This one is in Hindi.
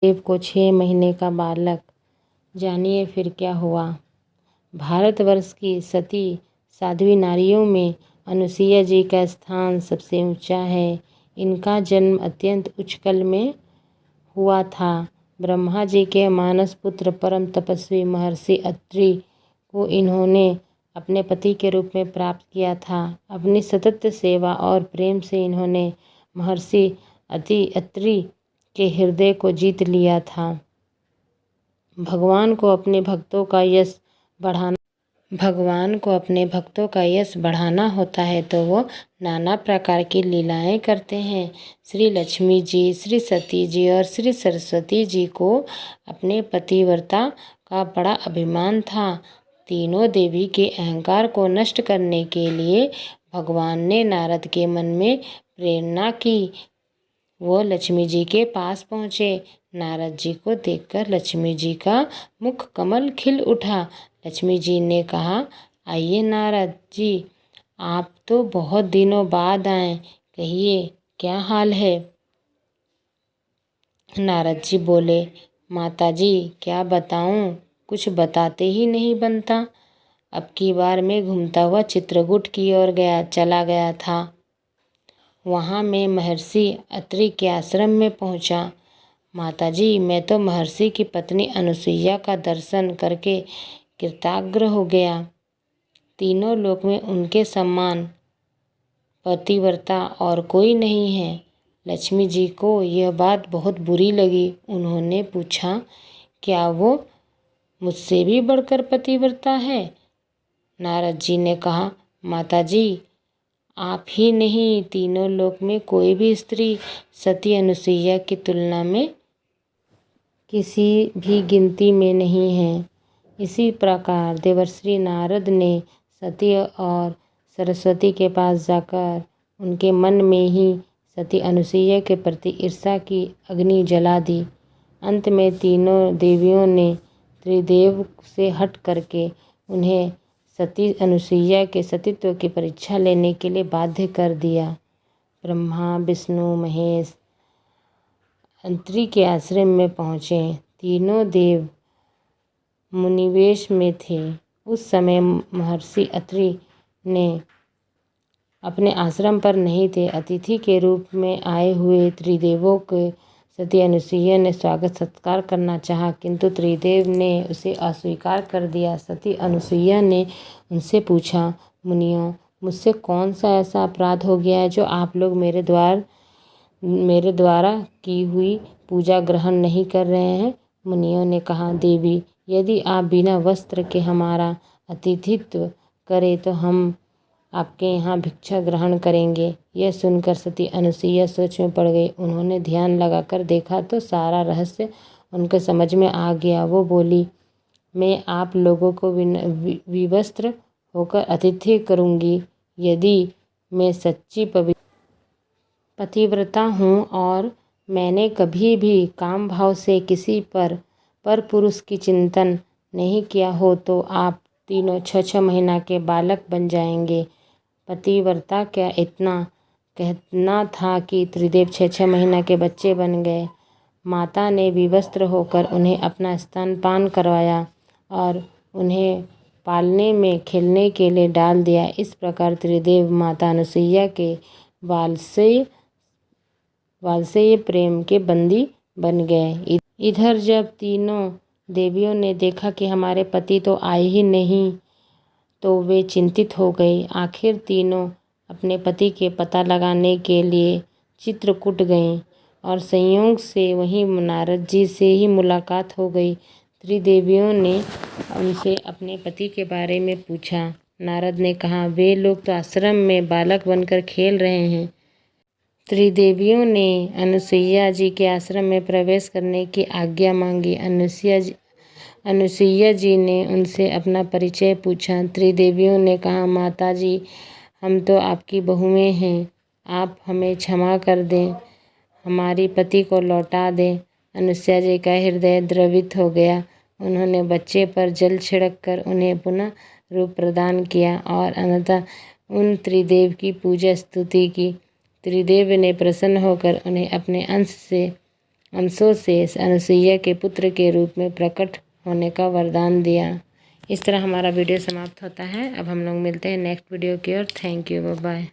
देव को 6 महीने का बालक। जानिए फिर क्या हुआ। भारतवर्ष की सती साध्वी नारियों में अनुसुईया जी का स्थान सबसे ऊंचा है। इनका जन्म अत्यंत उच्च काल में हुआ था। ब्रह्मा जी के मानस पुत्र परम तपस्वी महर्षि अत्रि को इन्होंने अपने पति के रूप में प्राप्त किया था। अपनी सतत सेवा और प्रेम से इन्होंने महर्षि अत्रि के हृदय को जीत लिया था। भगवान को अपने भक्तों का यश बढ़ाना होता है तो वो नाना प्रकार की लीलाएं करते हैं। श्री लक्ष्मी जी, श्री सती जी और श्री सरस्वती जी को अपने पतिव्रता का बड़ा अभिमान था। तीनों देवी के अहंकार को नष्ट करने के लिए भगवान ने नारद के मन में प्रेरणा की। वो लक्ष्मी जी के पास पहुँचे। नारद जी को देखकर लक्ष्मी जी का मुख कमल खिल उठा। लक्ष्मी जी ने कहा, आइए नारद जी, आप तो बहुत दिनों बाद आए, कहिए क्या हाल है। नारद जी बोले, माता जी क्या बताऊं, कुछ बताते ही नहीं बनता। अब की बार मैं घूमता हुआ चित्रकूट की ओर चला गया था। वहाँ मैं महर्षि अत्रि के आश्रम में पहुँचा। माताजी, मैं तो महर्षि की पत्नी अनुसुईया का दर्शन करके कृताग्र हो गया। तीनों लोक में उनके समान पतिव्रता और कोई नहीं है। लक्ष्मी जी को यह बात बहुत बुरी लगी। उन्होंने पूछा, क्या वो मुझसे भी बढ़कर पतिव्रता है। नारद जी ने कहा, माताजी, आप ही नहीं, तीनों लोक में कोई भी स्त्री सती अनुसुईया की तुलना में किसी भी गिनती में नहीं है। इसी प्रकार देवर्षि नारद ने सती और सरस्वती के पास जाकर उनके मन में ही सती अनुसुईया के प्रति ईर्ष्या की अग्नि जला दी। अंत में तीनों देवियों ने त्रिदेव से हट करके उन्हें सती अनुसुईया के सतीत्व की परीक्षा लेने के लिए बाध्य कर दिया। ब्रह्मा, विष्णु, महेश अत्रि के आश्रम में पहुँचे। तीनों देव मुनिवेश में थे। उस समय महर्षि अत्रि ने अपने आश्रम पर नहीं थे। अतिथि के रूप में आए हुए त्रिदेवों के सती अनुसुईया ने स्वागत सत्कार करना चाहा, किंतु त्रिदेव ने उसे अस्वीकार कर दिया। सती अनुसुईया ने उनसे पूछा, मुनियों, मुझसे कौन सा ऐसा अपराध हो गया है जो आप लोग मेरे द्वारा की हुई पूजा ग्रहण नहीं कर रहे हैं। मुनियों ने कहा, देवी, यदि आप बिना वस्त्र के हमारा आतिथ्यत्व करें तो हम आपके यहाँ भिक्षा ग्रहण करेंगे। यह सुनकर सती अनुसुईया सोच में पड़ गई। उन्होंने ध्यान लगाकर देखा तो सारा रहस्य उनके समझ में आ गया। वो बोली, मैं आप लोगों को विवस्त्र होकर आतिथ्य करूँगी। यदि मैं सच्ची पतिव्रता हूँ और मैंने कभी भी काम भाव से किसी पर पुरुष की चिंतन नहीं किया हो तो आप तीनों 6 महीना के बालक बन जाएंगे। पतिव्रता क्या इतना कहना था कि त्रिदेव 6 महीना के बच्चे बन गए। माता ने विवस्त्र होकर उन्हें अपना स्तनपान करवाया और उन्हें पालने में खेलने के लिए डाल दिया। इस प्रकार त्रिदेव माता अनुसुईया के वात्सल्य प्रेम के बंदी बन गए। इधर जब तीनों देवियों ने देखा कि हमारे पति तो आए ही नहीं तो वे चिंतित हो गई। आखिर तीनों अपने पति के पता लगाने के लिए चित्रकूट गईं और संयोग से वहीं नारद जी से ही मुलाकात हो गई। त्रिदेवियों ने उनसे अपने पति के बारे में पूछा। नारद ने कहा, वे लोग तो आश्रम में बालक बनकर खेल रहे हैं। त्रिदेवियों ने अनुसुईया जी के आश्रम में प्रवेश करने की आज्ञा मांगी। अनुसुईया जी ने उनसे अपना परिचय पूछा। त्रिदेवियों ने कहा, माता जी, हम तो आपकी बहुएं हैं, आप हमें क्षमा कर दें, हमारी पति को लौटा दें। अनुसुईया जी का हृदय द्रवित हो गया। उन्होंने बच्चे पर जल छिड़क कर उन्हें पुनः रूप प्रदान किया और अनंतः उन त्रिदेव की पूजा स्तुति की। त्रिदेव ने प्रसन्न होकर उन्हें अपने अंश से अंशों से अनुसुईया के पुत्र के रूप में प्रकट होने का वरदान दिया। इस तरह हमारा वीडियो समाप्त होता है। अब हम लोग मिलते हैं नेक्स्ट वीडियो की ओर। Thank you, bye bye.